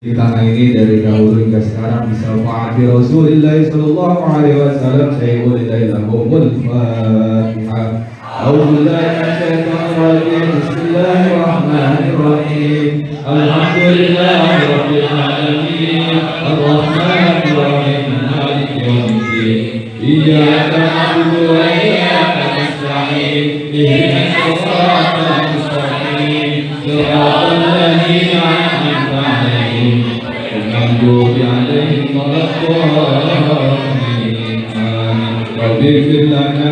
Kita ini dari dahulu hingga sekarang bisa ma'afi Rasulullah sallallahu alaihi wasallam. Saya boleh dari lahumul Fatihah. A'udzubillahi minasyaitonir rajim. Bismillahirrahmanirrahim. Alhamdulillahirabbil alamin. Arrahmanir rahim. Maliki yaumiddin. Iyyaka na'budu wa iyyaka nasta'in. Ihdinas siratal mustaqim. Shiratal ladzina an'amta 'alaihim. المغضوب عليهم ولا الضالين آمين رب اغفر لنا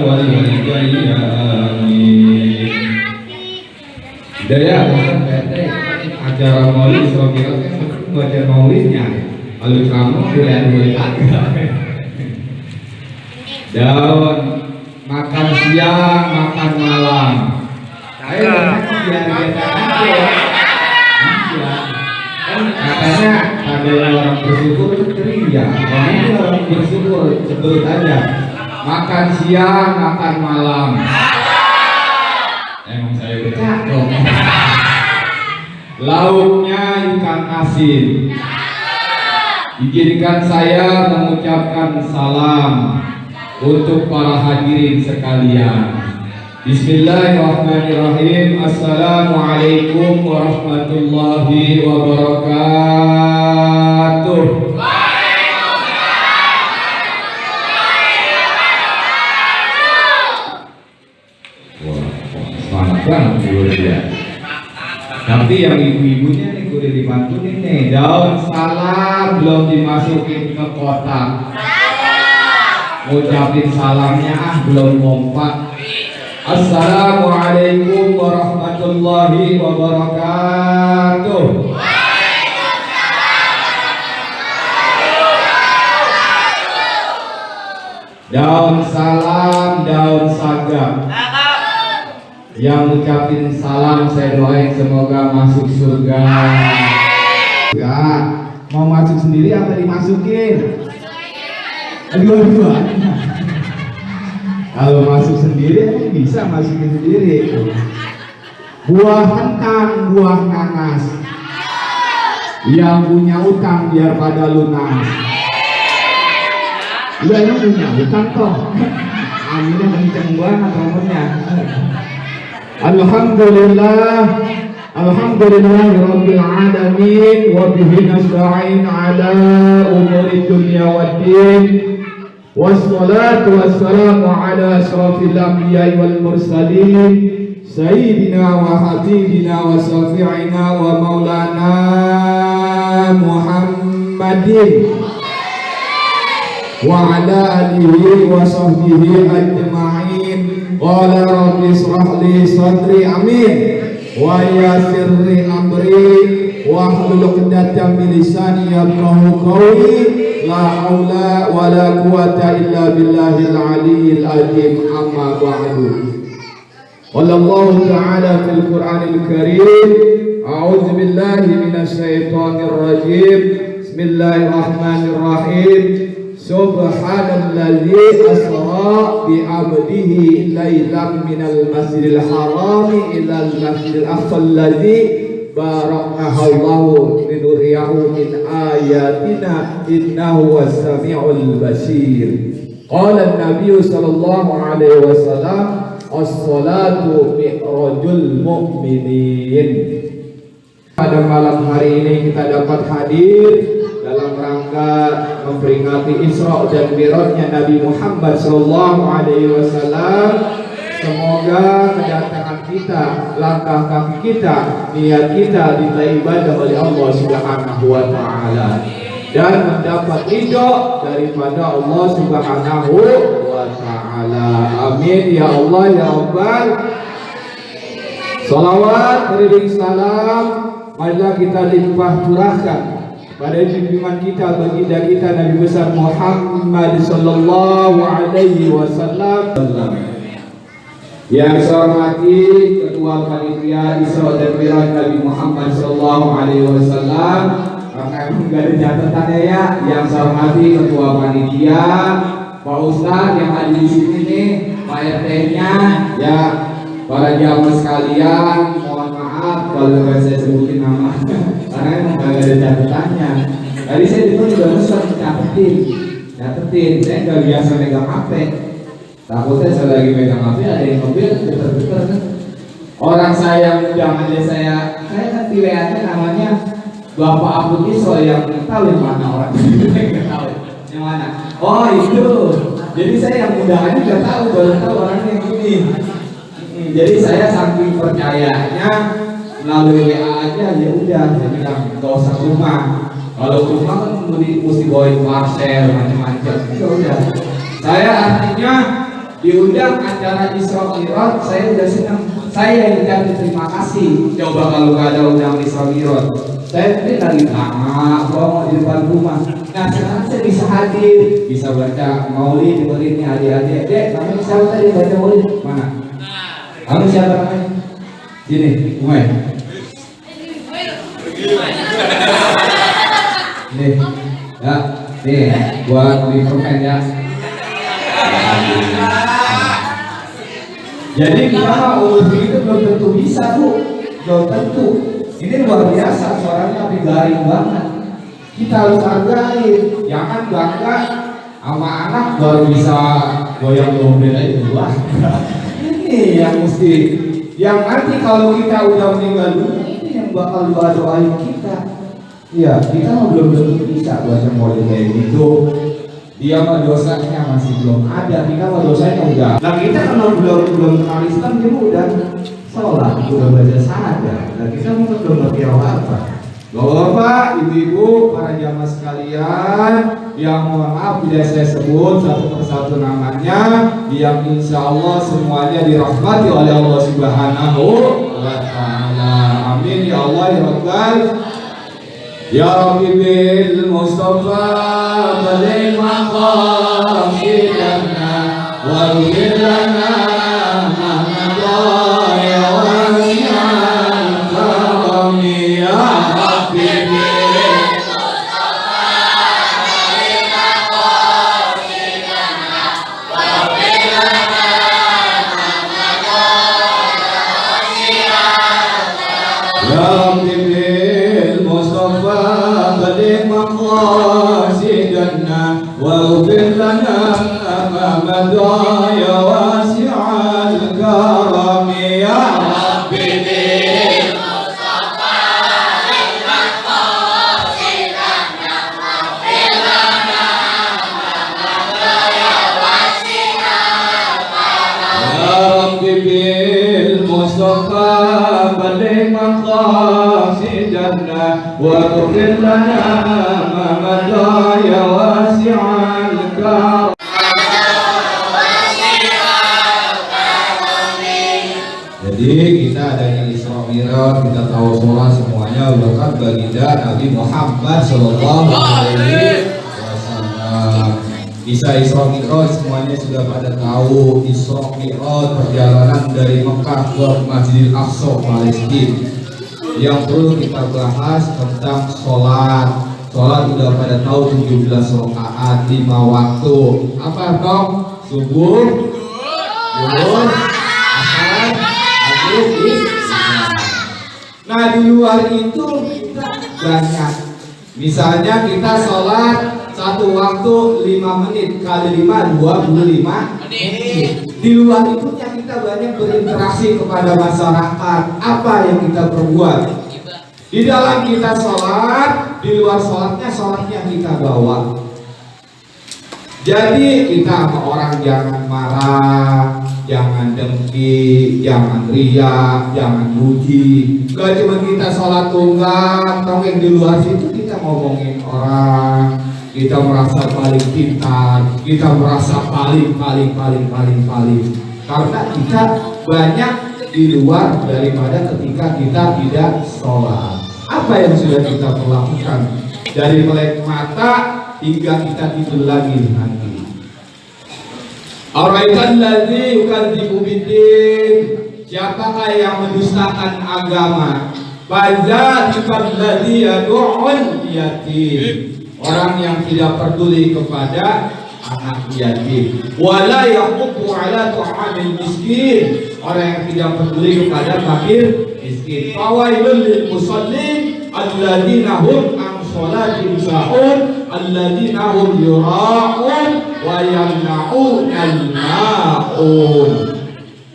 ولوالدينا آمين. Daya acara maulid kira-kira baca maulidnya lalu kamu boleh agak daun makan siang makan malam saya biasa katanya ada orang bersyukur ceria, orang bersyukur sebut aja makan siang makan malam. Emang saya bercakap. Lauknya ikan asin. Izinkan saya mengucapkan salam untuk para hadirin sekalian. Bismillahirrahmanirrahim. Assalamualaikum warahmatullahi wabarakatuh. Wah, semangat banget ya. Tapi yang ibu-ibunya nih kudu dibantu nih. Daun salam belum dimasukin ke kotak. Ngucapin salamnya belum kompak. Assalamualaikum warahmatullahi wabarakatuh. Daun salam, daun sagap. Yang ucapin salam saya doain semoga masuk surga. Ya, mau masuk sendiri apa dimasukin? Dua-duanya. Kalau masuk sendiri bisa masukin sendiri. Buah kentang, buah nanas. Yang punya utang biar pada lunas. Lu emang punya utang toh? Aminnya kenceng banget ngomongnya. Alhamdulillahirabbil alamin wa bihi nasta'in ala umuri dunya waddin. Wassalatu wassalamu ala asrafil anbiya'i wal mursalin sayyidina wa habibina wa syafi'ina wa maulana Muhammadin wa ala alihi wa sahbihi ajma'in. Qala rabbi ishrah li sadri amin wa yassir li amri wa hlul 'uqdatam min lisani yafqahu qawli. La haula wa la quwata illa billahil aliyyil azim. Amma ba'du. Wallahu ta'ala fil Qur'anil Karim. A'udzu billahi minasy syaithanir rajim. Bismillahirrahmanirrahim. Subhanalladzi asra bi 'abdihi lailan minal masjidil haram ilal masjidil aqsal ladzi baraknahu linuriyahu min ayatina innahu was-sami'ul basir. Qala an-nabiy sallallahu alaihi wasallam as-salatu mi'rajul mu'minin. Pada malam hari ini kita dapat hadir dalam rangka memperingati Isra dan Mi'rajnya Nabi Muhammad sallallahu alaihi wasallam. Semoga kedatangan kita, langkah kaki kita, niat kita dinilai ibadah oleh Allah Subhanahu wa taala dan mendapat ridho daripada Allah Subhanahu wa taala. Amin ya Allah ya Rabbal. Salawat beriring salam marilah kita limpah curahkan pada junjungan kita, baginda kita Nabi besar Muhammad sallallahu alaihi wasallam. Yang saya hormati Ketua Panitia Isra dan Mi'raj Nabi Muhammad sallallahu alaihi wasallam. Karena enggak ada catatannya ya. Yang saya hormati Ketua Panitia, Pak Ustadz yang ada di sini nih, Pak RT-nya, ya, para jamaah sekalian, mohon maaf kalau saya sebutin namanya. karena emang gak ada catatannya. Tadi saya juga mesen catetin, saya nggak biasa megang HP. Takutnya saya lagi megang HP ada yang mobil geter-geter kan. Orang saya undang aja saya kan di WA namanya Bapak Abdul Isro yang tahu yang mana orang nggak tahu yang mana. Oh itu, jadi saya yang undangannya nggak tahu, baru tahu orangnya yang ini. Jadi saya saking percayanya melalui WA aja ya udah, jadi nggak usah ke rumah. Kalau ke rumah kan mesti bawain parcel macam-macam. Ya udah, saya artinya diundang acara Isra Mi'raj, saya udah senang. Saya yang terima kasih. Coba kalau nggak ada undang Isra Mi'raj, saya ini lagi lama mau di depan rumah. Nah sekarang saya bisa hadir, bisa baca maulid, dengerin nih adik-adik. Dek, kamu siapa tadi baca maulid? Mana? Kamu siapa namanya? Sini, Umay. Nih, ya, nih, buat di permen ya. Jadi kita mau begitu belum tentu bisa Bu, belum tentu. Ini luar biasa, suaranya tapi garing banget. Kita harus hargai, jangan bangga sama anak baru bisa goyang mobil aja dua. Ini yang mesti, yang nanti kalau kita udah meninggal dunia itu yang bakal doain kita. Iya, kita belum tentu bisa baca maulid kayak gitu. Dia mah dosanya masih belum ada, kita mah dosanya udah. Nah kita kalau belum kenal Islam dia udah sholat, udah baca syahadat. Nah kita mungkin belum ngerti apa-apa. Bapak, ibu-ibu, para jamaah sekalian, yang mohon maaf bila saya sebut satu persatu namanya, yang insya Allah semuanya dirahmati oleh Allah Subhanahu wa Ta'ala. Amin ya Allah ya Rabbal. Ya Rabbi bil Mustafa balik maqam sidana waghfir lana ma madha ya wasi'al karami ya Rabbi bil Mustafa balik maqam sidana waghfir lana ma madha ya wasi'al karami ya Rabbi bil Mustafa balik maqasidana waghfir lana ma madha ya wasi'al karami ya Rabbi bil Mustafa balik maqasidana waghfir lana ma madha ya wasi'al karami ya Rabbi bil Mustafa balik maqasidana waghfir lana ma madha ya wasi'al karam. Jadi kita adanya Isra Mi'raj, kita tahu sholat semuanya berkat baginda Nabi Muhammad Sallallahu Alaihi Wasallam. Kisah Isra Mi'raj semuanya sudah pada tahu. Isra Mi'raj perjalanan dari Mekah ke Masjidil Aqsa Palestina. Yang perlu kita bahas tentang sholat. Sholat sudah pada tahu 17 rakaat 5 waktu. Apa dong? Subuh, zuhur, asar, maghrib, isya. Nah di luar itu kita banyak. Misalnya kita sholat satu waktu 5 menit kali 5 25 menit. Di luar itu kita banyak berinteraksi kepada masyarakat. Apa yang kita perbuat? Di dalam kita sholat, di luar sholatnya kita bawa. Jadi kita sama orang jangan marah, jangan dengki, jangan riak, jangan muji. Gak cuma kita sholat tunggal, tapi yang di luar situ kita ngomongin orang, kita merasa paling pintar, kita merasa paling. Karena kita banyak di luar daripada ketika kita tidak sholat. Apa yang sudah kita lakukan dari melek mata hingga kita tidur lagi nanti? Araitan ladzi yukadzibu biddin, siapakah yang mendustakan agama? Fadzalika alladzi yad'ul yatim, orang yang tidak peduli kepada anak yatim. Wala yahuddu ala ta'amil miskin, orang yang tidak peduli kepada fakir miskin. Fawailul lil musallin alladzina hum an sholatihim sahun alladzina hum yura'un wa yamna'unal ma'un.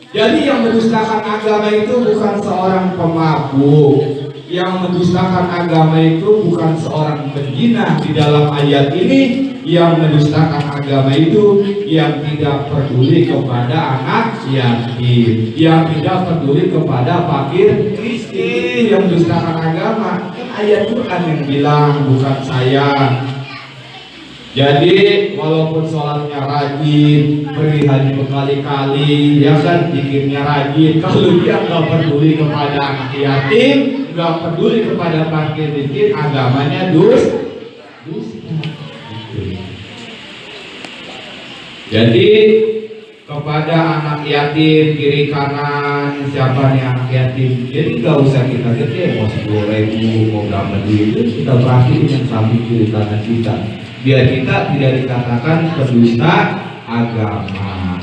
Jadi yang mendustakan agama itu bukan seorang pemabuk, yang mendustakan agama itu bukan seorang penzina. Di dalam ayat ini yang mendustakan agama itu yang tidak peduli kepada anak yatim, yang tidak peduli kepada fakir miskin. Yang mendustakan agama ayat Quran yang bilang, bukan saya. Jadi walaupun sholatnya rajin, pergi haji berkali-kali, ya kan, zikirnya rajin, kalau dia nggak peduli kepada anak yatim, nggak peduli kepada fakir miskin, agamanya dusta. Jadi kepada anak yatim kiri kanan, siapa nih anak yatim, jadi nggak usah kita gede, mau 10.000 mau berapa duit itu kita perhatiin yang samping kiri kanan kita, biar kita tidak dikatakan pendusta agama.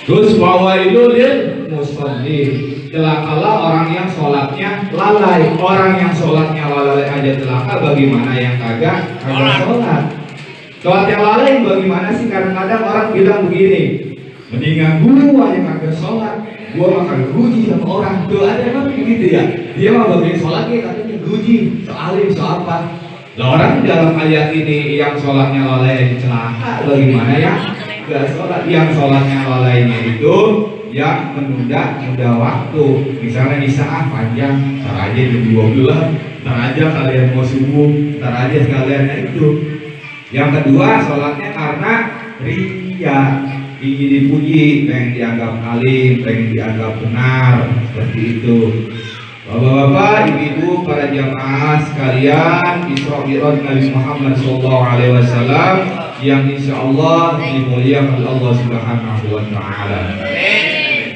Terus fawailul lil musallin, celakalah orang yang sholatnya lalai. Orang yang sholatnya lalai aja celaka, bagaimana yang kagak sholat? Sholat yang lalai bagaimana sih? Kadang-kadang orang bilang begini, mendingan gua yang kagak sholat, gua makan guji sama orang. Tuh ada yang begitu ya, dia mah bagian sholatnya katanya guji, soalim, soal apa. Nah, orang dalam ayat ini yang sholatnya lalai celaka, bagaimana ya gak sholat? Yang sholatnya lalainya itu yang menunda waktu. Misalnya isaah panjang, ntar aja jam 12, ntar aja kalian mau subuh, ntar aja sekalian itu. Yang kedua, sholatnya karena riya, ingin dipuji, pengen dianggap alim, pengen dianggap benar, seperti itu. Bapak-bapak, ibu-ibu, para jamaah sekalian, Isra Mi'raj Nabi Muhammad SAW yang insya Allah dimuliakan Allah Subhanahu wa Ta'ala.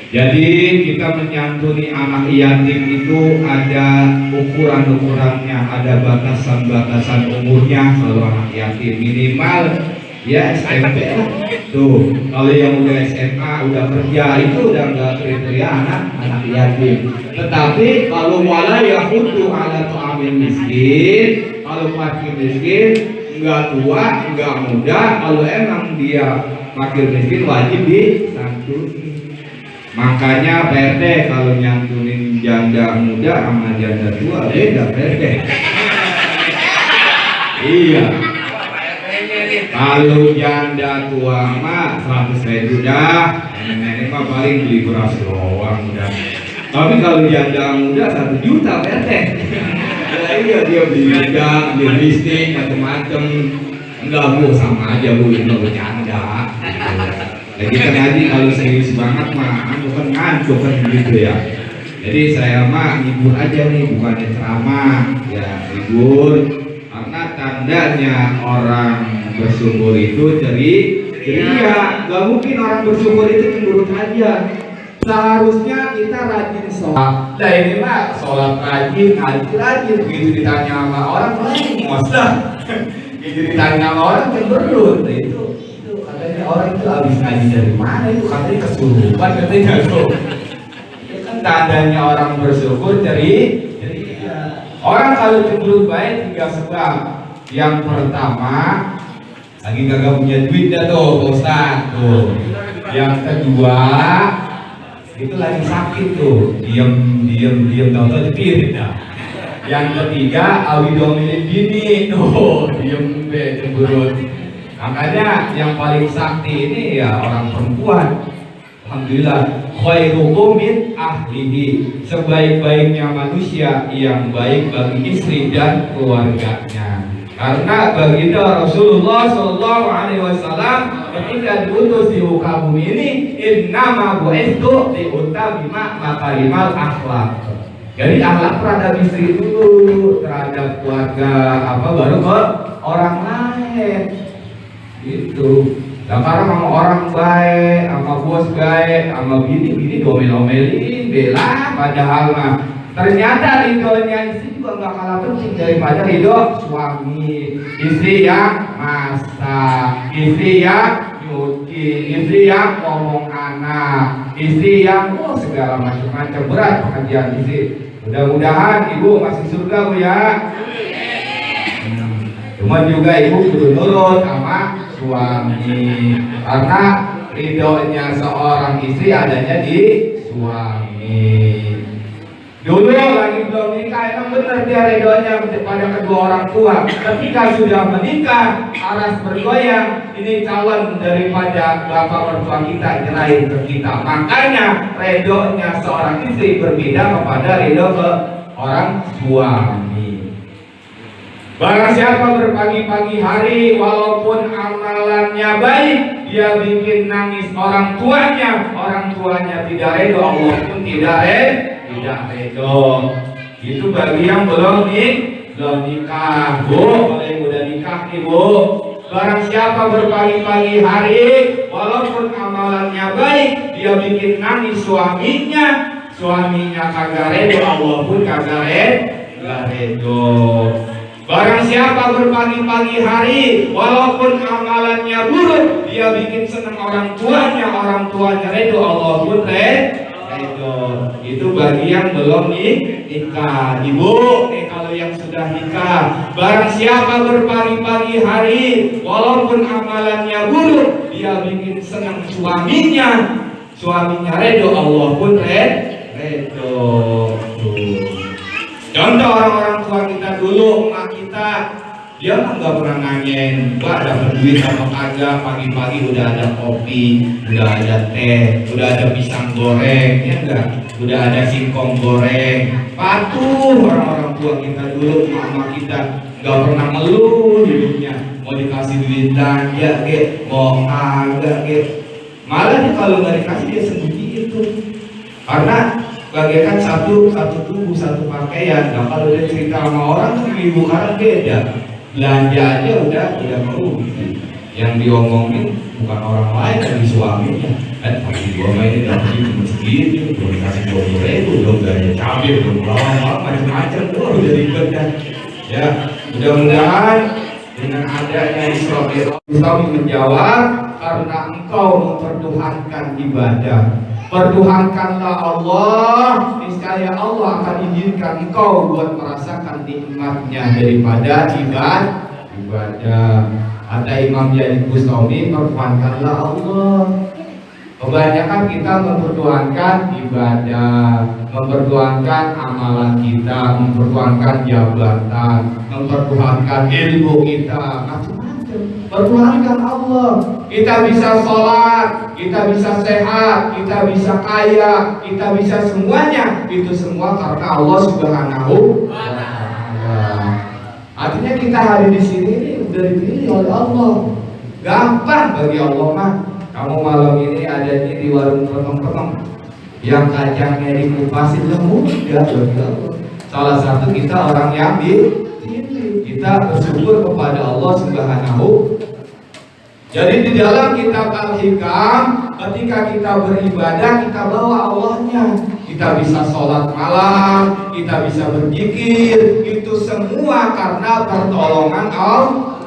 Jadi kita menyantuni anak yatim itu ada ukuran-ukurannya, ada batasan-batasan umurnya. Kalau anak yatim minimal ya SMP lah. Tuh, kalau yang udah SMA, udah kerja, itu udah enggak kriteria anak yatim. Tetapi kalau wala yahudu ala ta'amil miskin, kalau fakir miskin, enggak tua, enggak muda, kalau emang dia fakir miskin wajib disantuni. Makanya PRT kalau nyantunin janda muda sama janda tua beda PRT. Iya. Kalau janda tua mah 100.000 dah, nenek mah paling beli beras doang udah. Tapi kalau janda muda 1 juta PRT. Iya, dia beli gudang, beli listrik, macam-macam. Enggak bu, sama aja bu, itu bercanda. Jadi kita ngaji kalau serius banget mah, bukan ngantuk kan gitu ya. Jadi saya mah hibur aja nih, bukannya ceramah, ya hibur. Karena tandanya orang bersyukur itu ceria. Gak mungkin orang bersyukur itu cemberut aja. Seharusnya kita rajin sholat. Nah ini mah sholat rajin, ngaji rajin. Begitu ditanya sama orang lain, mosah. Begitu ditanya sama orang cemberut. Nah itu katanya orang itu habis ngaji dari mana itu, katanya kesurupan katanya tuh. Itu kan tandanya orang bersyukur ceria. Orang kalau cemberut baik 3 sebab. Yang pertama, lagi kagak punya duit dah tuh Ustaz tuh. Yang kedua, itu lagi sakit tuh, diem tahu-tahu jepirit dah. Yang ketiga, awi domelin bini tuh, diem cemberut. Makanya yang paling sakti ini ya orang perempuan. Alhamdulillah, khairukum min ahlihi, sebaik-baiknya manusia yang baik bagi istri dan keluarganya. Karena baginda Rasulullah SAW ketika diutus di muka bumi ini, innama bu'istu liutamima makarimal akhlak. Jadi akhlak terhadap istri dulu, terhadap keluarga baru ke orang lain. Gitu. Nah karena sama orang baik, sama bos baik, sama bini domel-domelin, bela, padahal mah ternyata ridhonya istri juga nggak kalah penting daripada ridho suami. Istri yang masak, istri yang nyuci, istri yang ngomong anak, istri yang segala macam berat pekerjaan istri. Mudah-mudahan ibu masih surga Bu ya. Cuma juga ibu kudu nurut sama suami, karena ridhonya seorang istri adanya di suami. Dulu lagi belum nikah emang benar dia ridhonya pada kedua orang tua. Ketika sudah menikah, aras bergoyang, ini calon daripada bapak mertua kita nyerahin ke kita. Makanya ridhonya seorang istri berbeda kepada ridho ke orang suami. Barang siapa berpagi-pagi hari walaupun amalannya baik, dia bikin nangis orang tuanya tidak ridho, Allah pun tidak ridho. Itu bagi yang belum nikah. Bu, kalau yang udah nikah nih Bu, barang siapa berpagi-pagi hari walaupun amalannya baik, dia bikin nangis suaminya kagak ridho, Allah pun kagak ridho. Barang siapa berpagi-pagi hari walaupun amalannya buruk, dia bikin senang orang tuanya ridho, Allah pun ridho. Itu bagi yang belum nikah. Ibu nih, kalau yang sudah nikah, barang siapa berpagi-pagi hari walaupun amalannya buruk, dia bikin senang suaminya ridho, Allah pun ridho. Contoh orang-orang tua kita dulu, emak kita, dia kan nggak pernah nanyain, Mbak dapat duit apa kagak. Pagi-pagi udah ada kopi, udah ada teh, udah ada pisang goreng, ya enggak? Udah ada singkong goreng. Patuh orang-orang tua kita dulu, emak kita nggak pernah ngeluh hidupnya. Mau dikasih duit belanja, mau kagak, malah dia kalau nggak dikasih dia sembunyi itu, karena bagaikan satu tubuh satu pakaian. Nah kalau dia cerita sama orang kan ibu karena beda, belanja aja udah merugi. Yang diomongin bukan orang lain, tapi suaminya. Pagi gua main dapat cuma segitu, belum dikasih 20.000, belum gaya cabai, belum lawang macam-macam, udah ribet dah. Ya, mudah-mudahan dengan adanya Islam menjawab, karena engkau mempertuhankan ibadah. Pertuhankanlah Allah, niscaya Allah akan izinkan engkau buat merasakan nikmatnya daripada ibadah. Kata Imam Jalil Bustami, pertuhankanlah Allah. Kebanyakan kita mempertuhankan ibadah, mempertuhankan amalan kita, mempertuhankan jabatan, mempertuhankan ilmu kita, macam-macam. Pertuhankan Allah. Kita bisa sholat, kita bisa sehat, kita bisa kaya, kita bisa semuanya. Itu semua karena Allah Subhanahu wa Ta'ala. Artinya kita hari di sini ini udah dipilih oleh Allah. Gampang bagi Allah mah. Kamu malam ini adanya di warung penong-penong yang kacangnya dikupasin lembut, ya bagi Allah. Salah satu kita orang yang dipilih. Kita bersyukur kepada Allah Subhanahu. Jadi di dalam kitab Al-Hikam, ketika kita beribadah, kita bawa Allahnya. Kita bisa sholat malam, kita bisa berzikir, itu semua karena pertolongan Allah.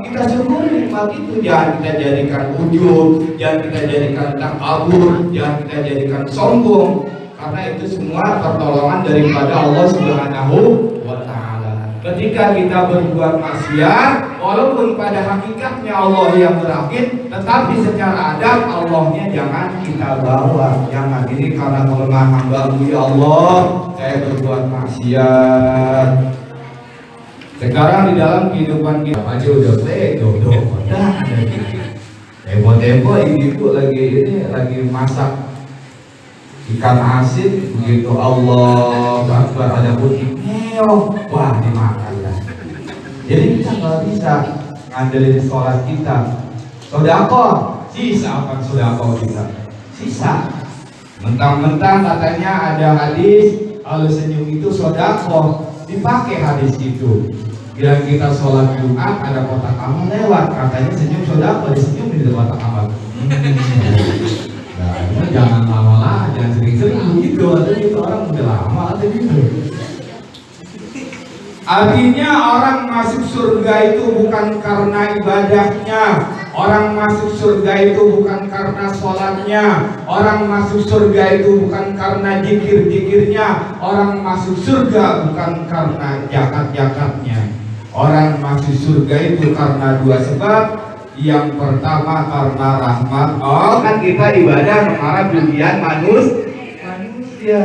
Kita syukuri nikmat itu, jangan kita jadikan ujub, jangan kita jadikan takabur, jangan kita jadikan sombong, karena itu semua pertolongan daripada Allah Subhanahu wa Ta'ala. Ketika kita berbuat maksiat, walaupun pada hakikatnya Allah yang berakit, tetapi secara adab Allahnya jangan kita bawa. Jangan, ini karena kelemahan hamba-Mu ya Allah, saya berbuat maksiat. Sekarang di dalam kehidupan kita aja udah udah ada gitu. Tempo ibu lagi masak ikan asin, begitu Allah Akbar ada putih meong, wah dimakan lah. Jadi kita nggak bisa ngandelin sholat kita. Sodako, sisa apa sodako kita? Sisa. Mentang-mentang katanya ada hadis kalau senyum itu sodako, dipakai hadis itu. Bila kita sholat Jumat ada kotak amal lewat, katanya senyum sodako, disenyum di kotak amal. Nah, jangan lama-lama, jangan sering-sering gitu. Atau itu orang udah lama atau gitu. Artinya orang masuk surga itu bukan karena ibadahnya, Orang masuk surga itu bukan karena sholatnya, orang masuk surga itu bukan karena zikir-zikirnya, orang masuk surga bukan karena zakat-zakatnya. Orang masuk surga itu karena dua sebab. Yang pertama karena rahmat Allah. Kan kita ibadah mengharap pujian manusia.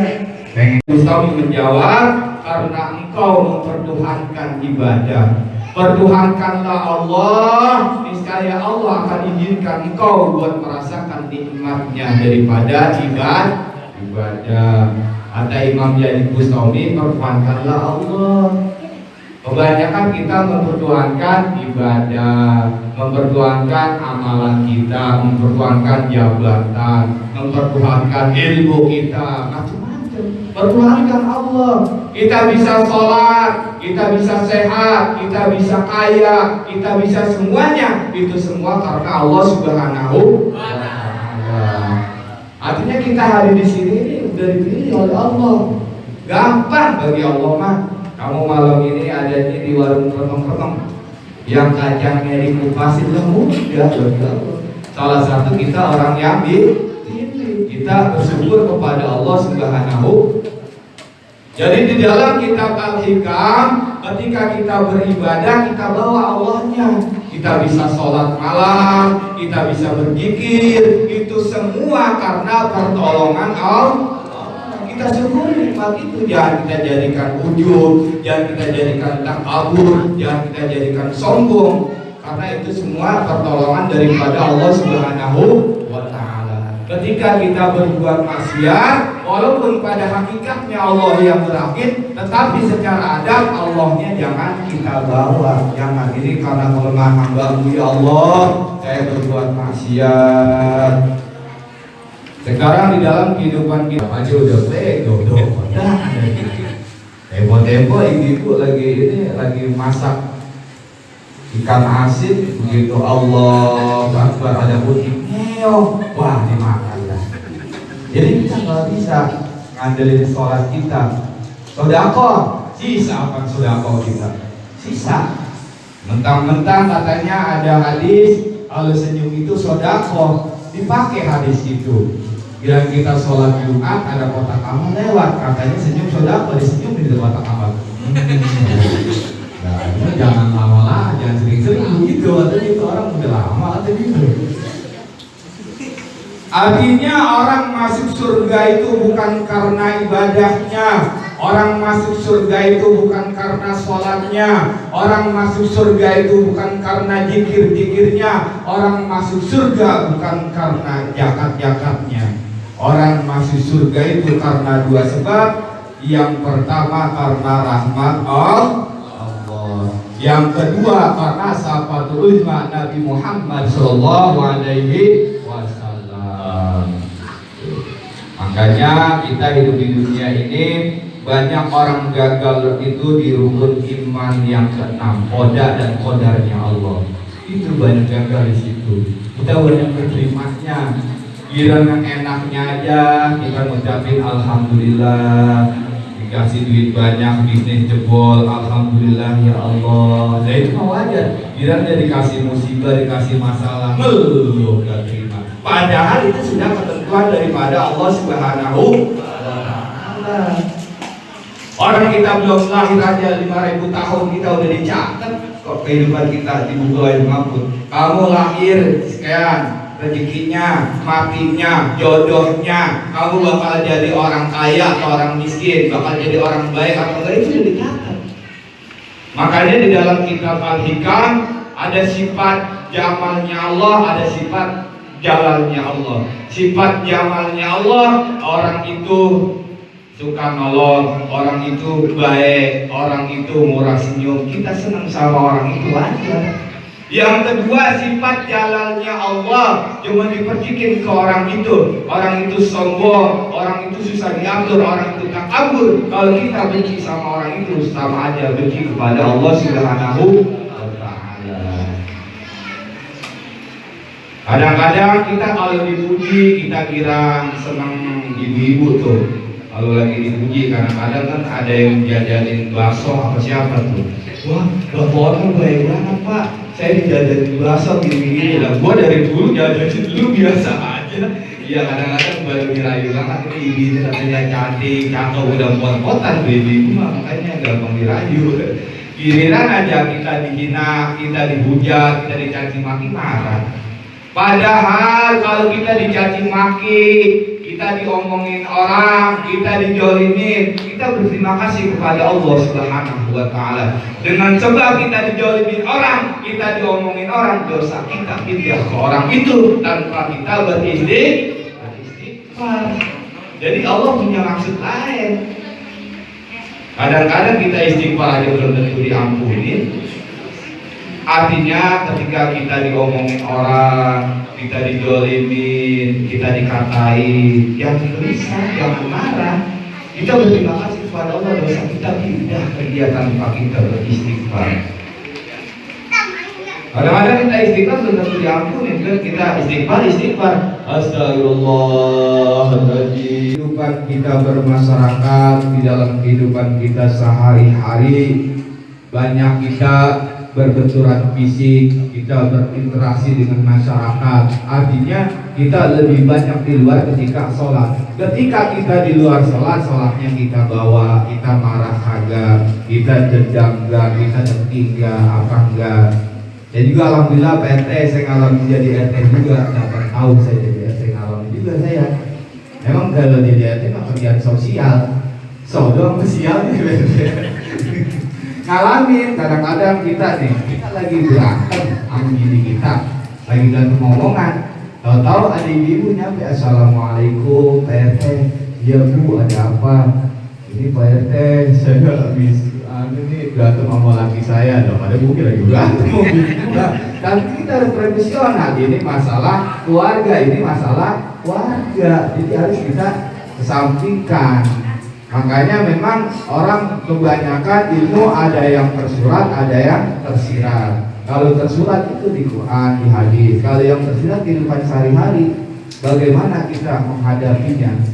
Pengen Ustaz menjawab, karena engkau mempertuhankan ibadah. Pertuhankanlah Allah, niscaya Allah akan izinkan engkau buat merasakan nikmatnya daripada ibadah. Kata Imam Jalil Bustami, pertuhankanlah Allah. Kebanyakan kita mempertuhankan ibadah, mempertuhankan amalan kita, mempertuhankan jabatan, mempertuhankan ilmu kita, macam-macam. Pertuhankan Allah. Kita bisa sholat, kita bisa sehat, kita bisa kaya, kita bisa semuanya. Itu semua karena Allah Subhanahu wa Ta'ala. Artinya kita hari di sini ini udah dipilih oleh Allah. Gampang bagi Allah mah. Kamu malam ini adanya di warung kereng-kereng yang kacangnya dikupasin lembut, ya betul. Salah satu kita orang yang dipilih. Kita bersyukur kepada Allah Subhanahu. Jadi di dalam kitab Al-Hikam, ketika kita beribadah kita bawa Allahnya. Kita bisa sholat malam, kita bisa berzikir, itu semua karena pertolongan Allah. Kita syukuri nikmat itu, jangan kita jadikan ujub, jangan kita jadikan takabur, jangan kita jadikan sombong, karena itu semua pertolongan daripada Allah Subhanahu wa Ta'ala. Ketika kita berbuat maksiat, walaupun pada hakikatnya Allah yang berakit, tetapi secara adab Allahnya jangan kita bawa. Jangan ini karena kelemahan hamba-Mu ya Allah, saya berbuat maksiat. Sekarang di dalam kehidupan kita aja udah pego, udah ada gitu. Tempo-tempo ibu lagi masak ikan asin, begitu Allah Akbar ada putih neo, wah dimakan lah. Jadi kita nggak bisa ngandelin sholat kita. Sodako, sisa apa sodako kita? Sisa. Mentang-mentang katanya ada hadis kalau senyum itu sodako, dipakai hadis itu. Bila kita sholat Jumat ada kotak amal lewat, katanya senyum sodako, disenyum di kotak amal. Nah, itu jangan lama-lama, jangan sering-sering gitu. Atau itu orang udah lama atau gitu. Artinya orang masuk surga itu bukan karena ibadahnya, orang masuk surga itu bukan karena sholatnya, orang masuk surga itu bukan karena zikir-zikirnya, orang masuk surga bukan karena zakat-zakatnya. Orang masuk surga itu karena dua sebab. Yang pertama karena rahmat Allah. Yang kedua karena syafatul ulama Nabi Muhammad Sallallahu Alaihi Wasallam. Makanya kita hidup di dunia ini banyak orang gagal itu di rukun iman yang keenam, qada dan qadarnya Allah. Itu banyak gagal di situ. Kita banyak berterimanya. Giliran yang enaknya aja kita ngucapin alhamdulillah, dikasih duit banyak, bisnis jebol, alhamdulillah ya Allah. Nah itu mah wajar. Giliran dia dikasih musibah, dikasih masalah, ngeluh gak terima. Padahal itu sudah ketentuan daripada Allah Subhanahu wa Ta'ala. Orang kita belum lahir aja 5.000 tahun kita udah dicatat kok kehidupan kita di buku lahir maupun. Kamu lahir sekian, rezekinya, matinya, jodohnya, kamu bakal jadi orang kaya atau orang miskin, bakal jadi orang baik atau enggak, itu sudah dicatat. Makanya di dalam kitab Al-Hikam ada sifat jamalnya Allah, ada sifat jalalnya Allah. Sifat jamalnya Allah, orang itu suka nolong, orang itu baik, orang itu murah senyum, kita senang sama orang itu aja. Yang kedua sifat jalalnya Allah, cuma dipercikin ke orang itu sombong, orang itu susah diatur, orang itu takabur. Kalau kita benci sama orang itu sama aja benci kepada Allah Subhanahu wa Ta'ala. Kadang-kadang kita kalau dipuji kita kira senang ibu-ibu tuh. Kalau lagi dipuji, kadang-kadang kan ada yang jajanin bakso apa siapa tuh. Wah, bapak orang baik banget pak. Saya dijajanin bakso gini-gini lah. Gua dari dulu jajanin dulu biasa aja. Iya kadang-kadang baru dirayu banget ini ibu katanya cantik, cakep, udah pot-potan baby mah makanya gampang dirayu. Giliran aja kita dihina, kita dihujat, kita dicaci maki marah. Padahal kalau kita dicaci maki, kita diomongin orang, kita dijolimin, kita berterima kasih kepada Allah Subhanahu wa Ta'ala. Dengan sebab kita dijolimin orang, kita diomongin orang, dosa kita pindah ke orang itu tanpa kita beristighfar. Jadi Allah punya maksud lain. Kadang-kadang kita istighfar aja belum tentu diampunin. Artinya ketika kita diomongin orang, kita dijolimin, kita dikatain, yang gelisah, yang marah, kita berterima kasih kepada Allah, dosa kita pindah kegiatan tanpa kita beristighfar. Kadang-kadang kita istighfar belum tentu diampunin, kan kita istighfar, astagfirullahaladzim. Kehidupan kita bermasyarakat, di dalam kehidupan kita sehari-hari, banyak kita berbenturan fisik, kita berinteraksi dengan masyarakat. Artinya kita lebih banyak di luar ketika sholat. Ketika kita di luar sholat, sholatnya kita bawa, kita marah kagak, kita jejak enggak, kita tertinggal apa enggak. Dan juga alhamdulillah PRT saya ngalamin jadi RT juga, dapat tahu saya jadi RT ngalamin juga saya. Memang kalau jadi RT mah kerjaan sosial, sodong sosial ngalamin kadang-kadang kita lagi berantem sama diri kita, lagi dalam omongan, tahu-tahu ada ibu nyampe, assalamualaikum Pak RT, ya bu ada apa? Ini Pak RT saya habis ini berantem sama laki saya, pada mungkin lagi berantem. Dan kita harus profesional, ini masalah keluarga, ini masalah keluarga, jadi harus kita kesampingkan. Makanya memang orang kebanyakan ilmu ada yang tersurat, ada yang tersirat. Kalau tersurat itu di Quran, di hadis. Kalau yang tersirat kehidupan sehari-hari, bagaimana kita menghadapinya?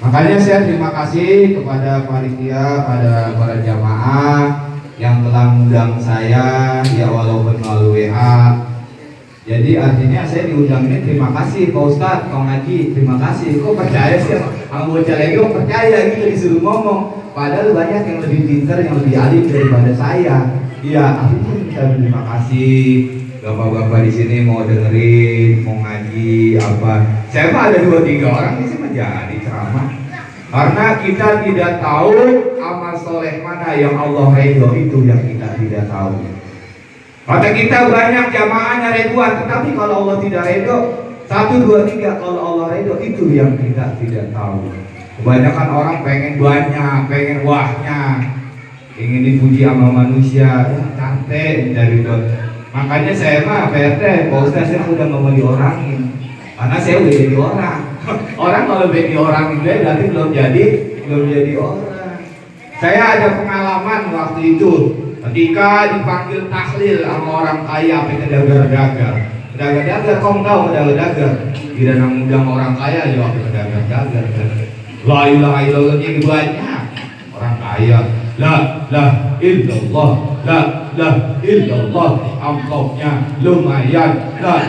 Makanya saya terima kasih kepada panitia, pada para jamaah yang telah mengundang saya, ya walaupun melalui WA. Jadi artinya saya diundang ini terima kasih Pak Ustadz, Pak Ngaji, terima kasih. Kok percaya sih? Kamu bocah lagi kok percaya gitu disuruh ngomong. Padahal banyak yang lebih pintar, yang lebih alim daripada saya. Iya, artinya saya terima kasih. Bapak-bapak di sini mau dengerin, mau ngaji apa? Saya mah ada 2-3 orang di sini menjadi ceramah. Karena kita tidak tahu amal soleh mana yang Allah ridho, itu yang kita tidak tahu. Kata kita banyak jamaahnya ribuan, tetapi kalau Allah tidak ridho 1, 2, 3, kalau Allah ridho itu yang kita tidak tahu. Kebanyakan orang pengen banyak, pengen wahnya, ingin dipuji sama manusia, ya cantik dari itu. Makanya saya mah PRT, Pak Ustaz saya udah nggak mau diorangin, karena saya udah jadi orang. Orang kalau jadi orang itu berarti belum jadi orang. Saya ada pengalaman waktu itu. Ketika dipanggil tahlil sama orang kaya, apa dagar-dagar. Dagar-dagar, kamu tahu dagar-dagar? Tidak mengundang orang kaya, ya dagar-dagar. La ilaha illallah ini banyak orang kaya. La illallah, la illallah. Amplopnya lumayan. La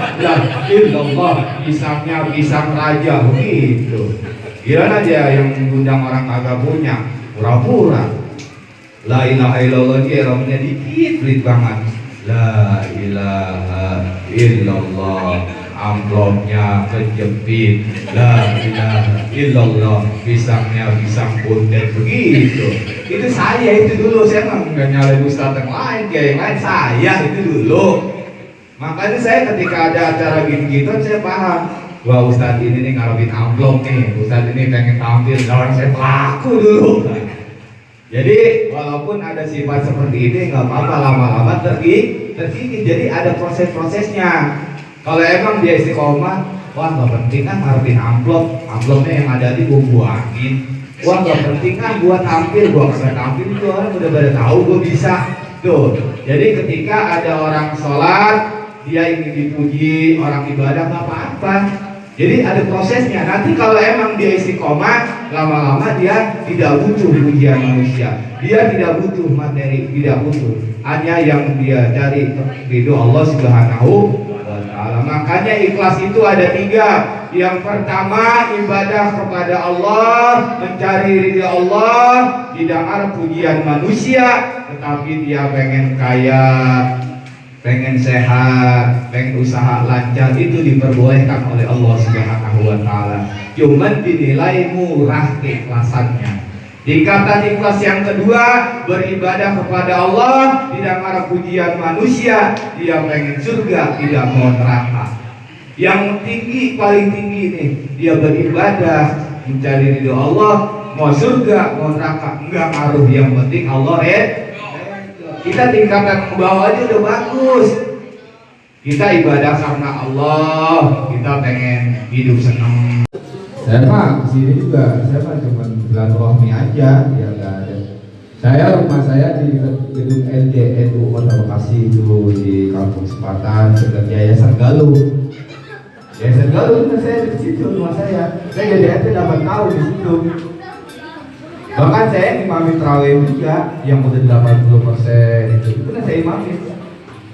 illallah. Pisangnya pisang raja begitu. Kira aja yang mengundang orang kagak punya, pura-pura. La ilaha illallah dia romnya dikit pelit banget. La ilaha illallah, amplopnya kejepit. La ilaha illallah, pisangnya pisang bundet begitu. Itu saya itu dulu, saya nggak nyalain ustadz yang lain, kayak yang lain saya itu dulu. Makanya saya ketika ada acara gitu-gitu saya paham. Wah ustadz ini nih ngarepin amplop nih, ustadz ini pengen tampil, lawan saya pelaku dulu. Jadi walaupun ada sifat seperti ini nggak apa-apa, lama-lama terkikis. Jadi ada proses-prosesnya. Kalau emang dia istiqomah, wah nggak penting kan ngarepin amplopnya yang ada di buangin. Wah nggak penting kan gua tampil, gua kagak tampil itu orang udah pada tahu gua bisa. Tuh. Jadi ketika ada orang sholat, dia ingin dipuji, orang ibadah nggak apa-apa. Jadi ada prosesnya. Nanti kalau emang dia istiqomah, lama-lama dia tidak butuh pujian manusia, dia tidak butuh materi, tidak butuh. Hanya yang dia cari ridho Allah Subhanahu wa Ta'ala. Makanya ikhlas itu ada 3. Yang pertama, ibadah kepada Allah, mencari ridho Allah, tidak ada pujian manusia, tetapi dia pengen kaya, pengen sehat, pengen usaha lancar, itu diperbolehkan oleh Allah Subhanahu wa Ta'ala. Cuman dinilai murah keikhlasannya. Dikata ikhlas yang kedua, beribadah kepada Allah, tidak harap pujian manusia, dia pengen surga, tidak mau neraka. Yang tinggi, paling tinggi nih, dia beribadah, mencari ridho Allah, mau surga, mau neraka, enggak ngaruh, yang penting Allah kita tingkatan ke bawah aja udah bagus. Kita ibadah karena Allah, kita pengen hidup senang. Saya mah kesini juga, saya mah cuma silaturahmi aja, ya nggak ada. Rumah saya di gedung LJNU Kota Bekasi itu di Kampung Sepatan, dekat Yayasan Galuh. Yayasan Galuh itu saya di situ rumah saya. Saya jadi RT dapat tahu di situ. Bahkan saya imamin terawih juga yang udah 80% itu kan saya imamin.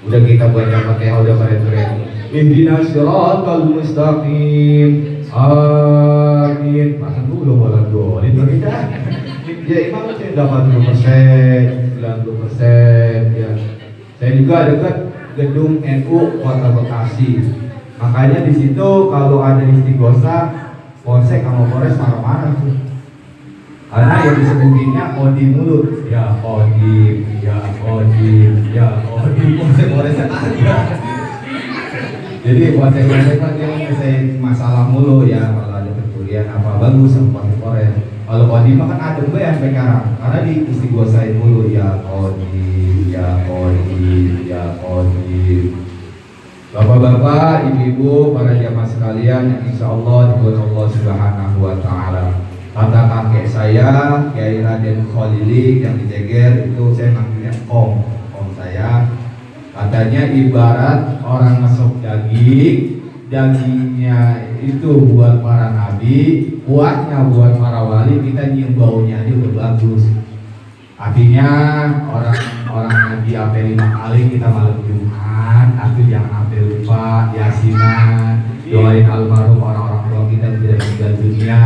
Udah kita baca pakai udah keren-keren. Ihdinas siratal mustaqim. Amin. Masa dulu bola dulu itu kita. Ya imam itu 80%, 90% ya. Saya juga dekat gedung NU Kota Bekasi. Makanya di situ kalau ada istighosah, polsek sama Polres marah-marah tuh. Karena yang disebutinnya odi mulut, ya odi, ya odi, ya odi, polsek-polsek aja. Jadi polsek-polsek kan dia menyelesaikan masalah mulu ya, kalau ada pencurian apa bagus sama polsek-polsek. Kalau odi mah kan ada juga yang sekarang, karena di istighosahin mulu ya odi, ya odi, ya odi. Bapak-bapak, ibu-ibu, para jamaah sekalian yang insya Allah dibuat Allah Subhanahu wa Ta'ala. Kata kakek saya, Kiai Raden Khalili yang di Ceger itu saya manggilnya om saya. Katanya ibarat orang ngesok daging, dagingnya itu buat para nabi, kuahnya buat para wali, kita nyium baunya aja udah bagus. Artinya orang ngaji apel 5 kali kita malam Jumat, atau jangan apel lupa yasinan, doain almarhum orang-orang tua kita yang tidak meninggal dunia.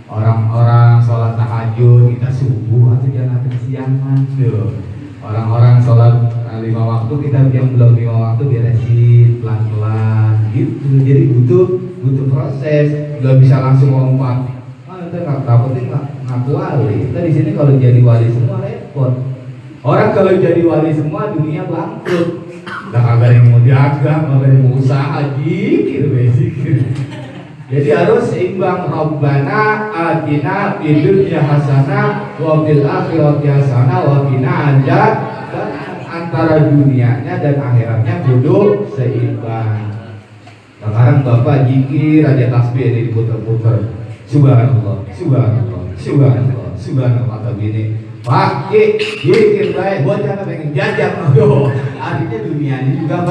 Orang-orang sholat tahajud kita subuh atau jangan kesiangan tuh. Orang-orang sholat 5 waktu kita yang belum 5 waktu beresin pelan-pelan gitu. Jadi butuh proses, nggak bisa langsung lompat. Itu nggak takutnya ngaku wali. Kita di sini kalau jadi wali semua repot. Orang kalau jadi wali semua dunia bangkrut. Nggak kagak yang mau dagang, kagak yang mau usaha, zikir. Jadi harus seimbang. Rabbana atina fid dunya hasanah wa fil akhirati hasanah wa qina adzaban. Antara dunianya dan akhiratnya kudu seimbang. Sekarang Bapak zikir aja tasbih ini diputer-puter. Subhanallah, subhanallah, subhanallah, subhanallah atau gini. Pak, zikir baik buat jangan pengen jajan. Artinya dunia ini juga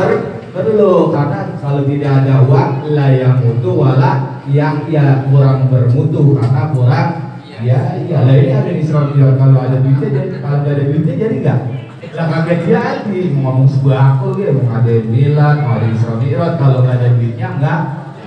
perlu, karena kalau tidak ada uang la yang mutu wala yang ya kurang bermutu, karena kurang ya lah ini ada Islam kalau ada duitnya jadi, kalau tidak ada duitnya jadi enggak lah kagak jadi. Mau ngomong sebuah aku gitu, mau ada Milan, mau ada Islam kalau nggak ada duitnya enggak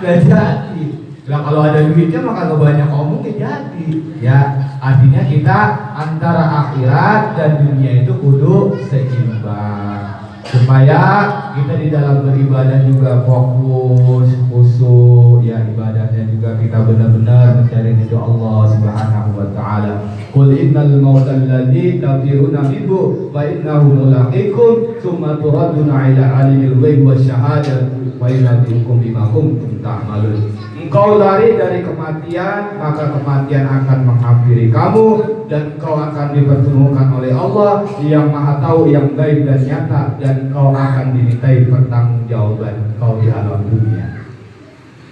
jadi. Lah kalau ada duitnya maka nggak banyak ngomong jadi ya. Artinya kita antara akhirat dan dunia itu kudu seimbang, supaya kita di dalam beribadah juga fokus, khusyuk ya, ibadahnya juga kita benar-benar mencari ridho Allah Subhanahu wa Ta'ala. Qul innal mauta alladzi tafiruna minhu fa innahu mulaqikum tsumma turaduna ila alimil ghaib wasyahadati wa yunabbiukum bima kuntum ta'malun. Engkau lari dari kematian, maka kematian akan menghampiri kamu, dan engkau akan dipertemukan oleh Allah yang maha tahu yang gaib dan nyata, dan engkau akan dimintai pertanggungjawaban engkau di alam dunia.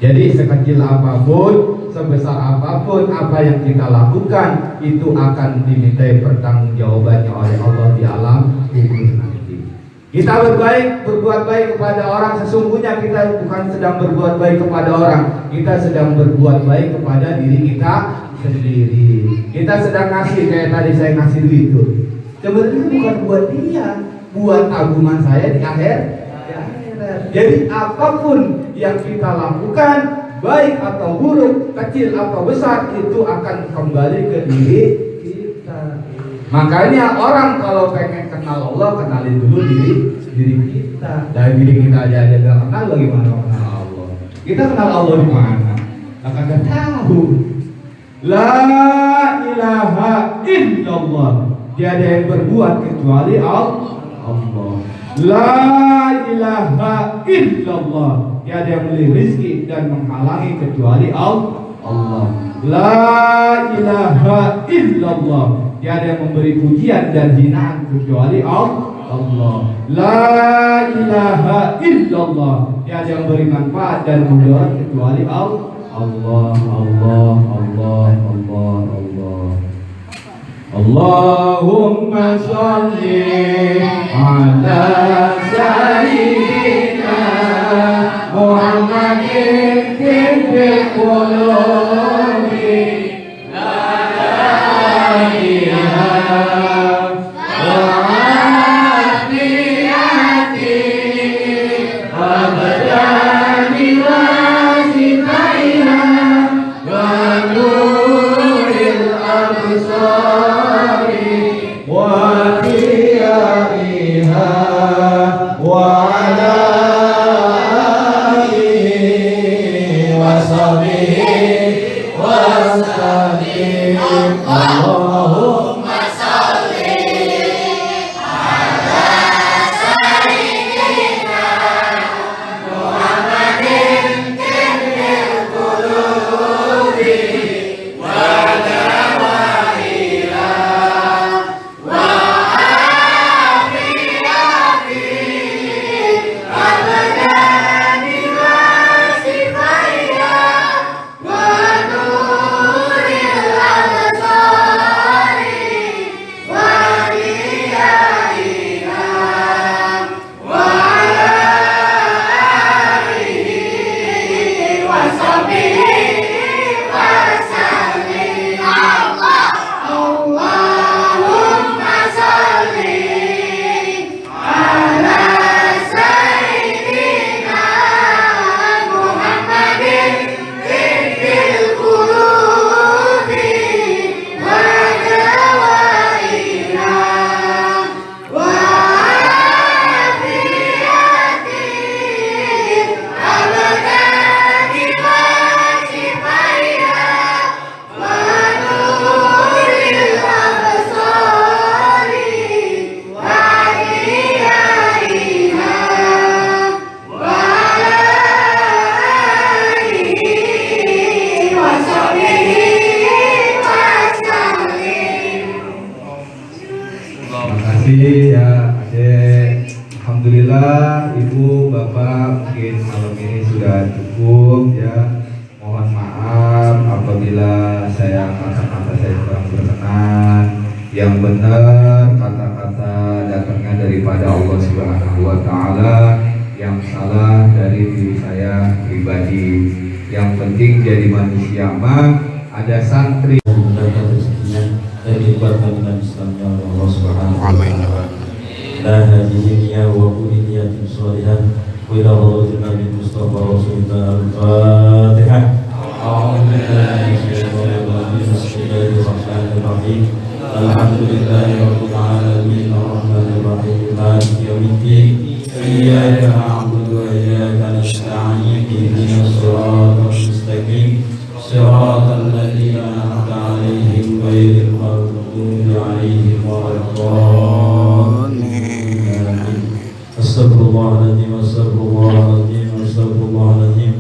Jadi sekecil apapun, sebesar apapun apa yang kita lakukan, itu akan dimintai pertanggungjawabannya oleh Allah di alam kubur nanti. Kita berbuat baik kepada orang, sesungguhnya kita bukan sedang berbuat baik kepada orang, kita sedang berbuat baik kepada diri kita sendiri. Kita sedang ngasih, kayak tadi saya ngasih duit itu. Sebenarnya bukan buat dia, buat tabungan saya di akhirat. Jadi apapun yang kita lakukan, baik atau buruk, kecil atau besar, itu akan kembali ke diri kita. Makanya orang kalau pengen kenal Allah, kenalin dulu diri kita. Dari diri kita aja gak kenal, bagaimana kenal Allah? Kita kenal Allah di mana? Akan gak tahu. La ilaha illallah, tiada yang berbuat kecuali Allah. La ilaha illallah, tiada yang memberi rizki dan menghalangi kecuali Allah. La ilaha illallah, tiada yang memberi pujian dan hinaan kecuali Allah. La ilaha illallah, tiada yang memberi manfaat dan mudarat kecuali Allah. Allahumma sholli ala sayyidina Muhammadin fil qulubi kasih ya Adek. Alhamdulillah Ibu Bapak mungkin malam ini sudah cukup ya. Mohon maaf apabila kata-kata saya kurang berkenan. Yang benar kata-kata datangnya daripada Allah Subhanahu wa taala, yang salah dari diri saya pribadi. Yang penting jadi manusia mah ada santri dan dibuatkan dengan Islamnya oleh Allah Subhanahu wa ta'ala. La hadihi ya wa kulli niyatin shalihah wa ila hadratin Nabi Mustafa Rasulullah al-Fatihah. A'udzu billahi minasyaitonir rajim. Bismillahirrahmanirrahim. Alhamdulillahi rabbil alamin arrahmanir rahim maliki yaumiddin. Iyyaka na'budu wa iyyaka nasta'in. Ihdinas siratal mustaqim. Siratal ladzina an'amta 'alaihim ghairil maghdubi 'alaihim waladdallin. Astaghfirullahaladzim, astaghfirullahaladzim, astaghfirullahaladzim.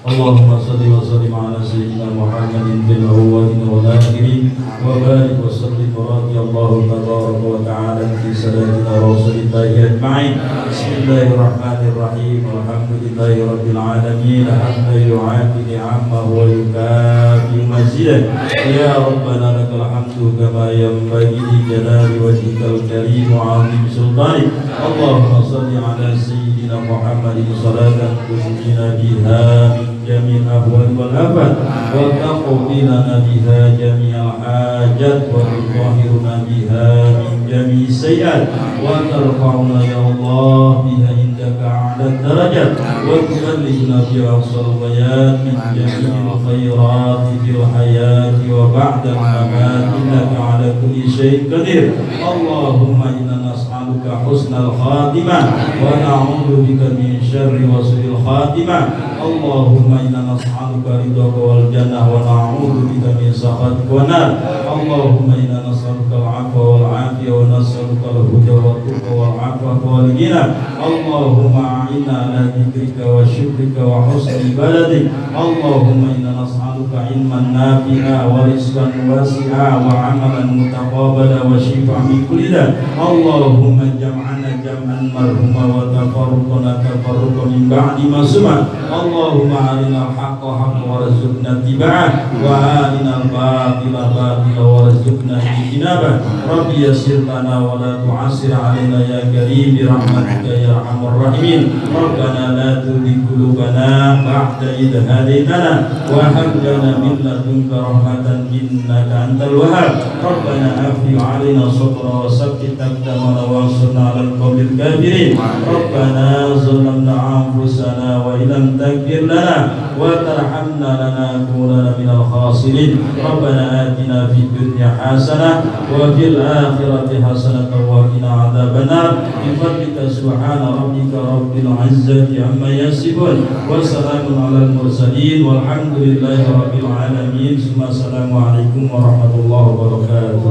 اللهم صل وسلم على سيدنا محمد في الأولين والآخرين وبارك وسلم ورضي الله تبارك وتعالى في سيدنا رسول الله أجمعين. بسم الله الرحمن الرحيم. الحمد لله رب العالمين حتى يعافي نعمه ويكافئ مزيدا. يا ربنا لك الحمد كما ينبغي لجلال وجهك الكريم وعظيم سلطانك. اللهم صل على سيدنا محمد صلاة تنجينا بها من جميع الأهوال والآفات وتقضي لنا بها جميع الحاجات وتطهرنا بها من جميع السيئات وترفعنا يا الله بها عندك أعلى الدرجات وتبلغنا بها أقصى الغايات من جميع الخيرات في الحياة وبعد الممات إنك على كل شيء قدير. اللهم إنا نسألك حسن الخاتمة ونعوذ بك من شر وسوء الخاتمة. اللهم إنا نسألك رضاك والجنة ونعوذ بك من سخطك والنار. اللهم إنا نسألك العفو والعافية ونسألك الهدى والتقى والعفو والغنى. اللهم أعنا على ذكرك وشكرك وحسن عبادتك. اللهم إنا نسألك علما نافعا ورزقا واسعا وعملا متقابلا وشفاء من كل داء. اللهم اجعلنا جمعا مرحوما وتفرقنا تفرقا من بعد ما سمع. اللهم أرنا الحق حقا وارزقنا اتباعه وأرنا الباطل باطلا وارزقنا اجتنابه. رب يسر لنا ولا تعسر علينا يا كريم برحمتك يا أرحم الراحمين. ربنا لا تزغ قلوبنا بعد إذ هديتنا وهب لنا من لدنك رحمة إنك أنت الوهاب. ربنا أفرغ علينا صبرا وثبت أقدامنا وانصرنا على القوم الكافرين. ربنا ظلمنا أنفسنا وإن لم تغفر لنا وترحمنا لنكونن من الخاسرين. ربنا آتنا في الدنيا حسنة وفي الآخرة حسنة وقنا عذاب النار. بفضلك سبحان ربك رب العزة عما يصفون وسلام على المرسلين والحمد لله رب العالمين. ثم السلام عليكم ورحمة الله وبركاته.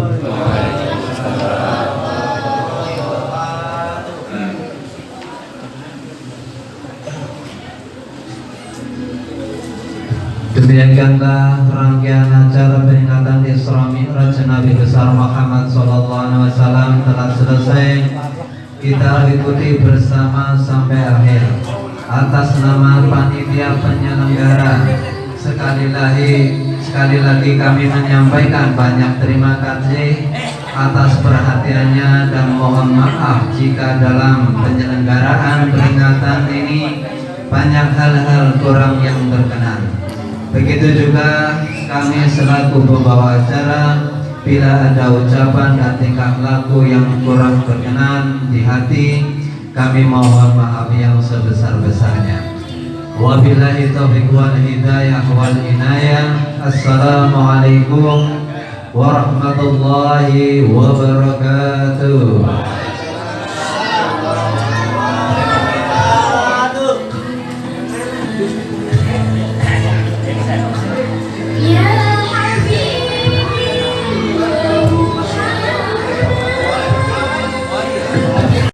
Demikianlah rangkaian acara peringatan Isra Mi'raj Nabi besar Muhammad SAW telah selesai. Kita ikuti bersama sampai akhir. Atas nama panitia penyelenggara, sekali lagi kami menyampaikan banyak terima kasih atas perhatiannya dan mohon maaf jika dalam penyelenggaraan peringatan ini banyak hal-hal kurang yang berkenan. Begitu juga kami selaku pembawa acara, bila ada ucapan dan tingkah laku yang kurang berkenan di hati, kami mohon maaf yang sebesar-besarnya. Wabillahi taufiq wal hidayah wal inayah. Assalamualaikum warahmatullahi wabarakatuh.